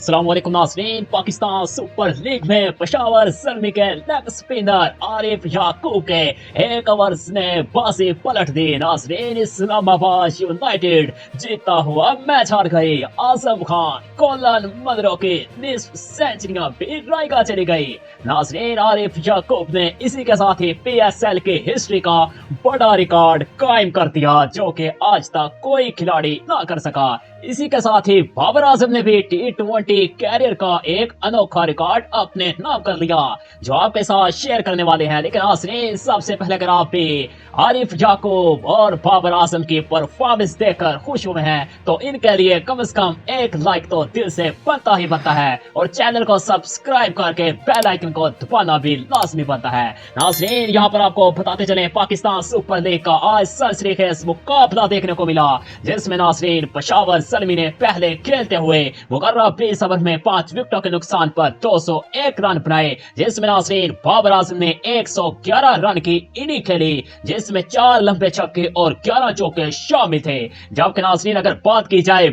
السلام علیکم ناظرین، پاکستان سپر لیگ میں پشاور زلمی کے لیگ اسپنر عارف یعقوب کے ایک اوورز نے بازی پلٹ دی۔ ناظرین، اسلام آباد یونائیٹڈ جیتا ہوا میچ ہار گئی۔ اعظم خان، کولن مدرو کی نصف سینچریاں بھی رائگاں چلی گئی۔ ناظرین، عارف یعقوب نے اسی کے ساتھ ہی پی ایس ایل کی ہسٹری کا بڑا ریکارڈ قائم کر دیا جو کہ آج تک کوئی کھلاڑی نہ کر سکا۔ اسی کے ساتھ ہی بابر اعظم نے بھی ٹی20 کیریئر کا ایک انوکھا ریکارڈ اپنے نام کر لیا جو آپ کے ساتھ شیئر کرنے والے ہیں۔ لیکن ناظرین، سب سے پہلے اگر آپ بھی عارف یعقوب اور بابر اعظم کی پرفارمنس دیکھ کر خوش ہوئے ہیں تو ان کے لیے کم از کم ایک لائک تو دل سے بنتا ہی بنتا ہے، اور چینل کو سبسکرائب کر کے بیل آئیکن کو دبانا بھی لازمی بنتا ہے۔ ناظرین، یہاں پر آپ کو بتاتے چلیں پاکستان سپر لیگ کا آج سرسریخیز مقابلہ دیکھنے کو ملا، جس میں ناظرین پشاور زلمی نے پہلے کھیلتے ہوئے مقررہ 20 اوور میں 5 وکٹوں کے نقصان پر 201 رن بنائے، جس میں ناظرین بابر اعظم نے 111 رن کی اننگ کھیلی، جس میں 4 لمبے چھکے اور 11 چوکے شامل تھے۔ جبکہ ناظرین اگر بات کی جائے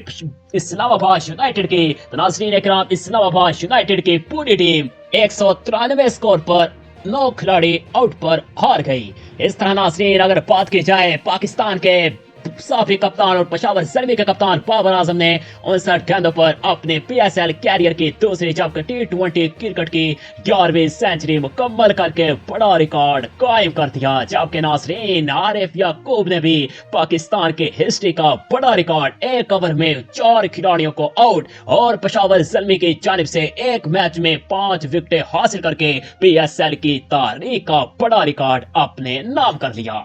اسلام آباد یونائیٹڈ کی تو ناظرین اکرام، اسلام آباد یونائیٹڈ کی پوری ٹیم 193 اسکور پر 9 کھلاڑی آؤٹ پر ہار گئی۔ اس طرح ناظرین اگر بات کی جائے پاکستان کے سابق کپتان اور پشاور زلمی کے کپتان بابر اعظم نے 59 گیندوں پر اپنے پی ایس ایل کیریئر کی دوسری جبکہ ٹی20 کرکٹ کی 11ویں سینچری مکمل کر کے بڑا ریکارڈ قائم کر دیا۔ جبکہ ناظرین عارف یعقوب نے بھی پاکستان کی ہسٹری کا بڑا ریکارڈ ایک اوور میں 4 کھلاڑیوں کو آؤٹ اور پشاور زلمی کی جانب سے ایک میچ میں 5 وکٹیں حاصل کر کے پی ایس ایل کی تاریخ کا بڑا ریکارڈ اپنے نام کر لیا۔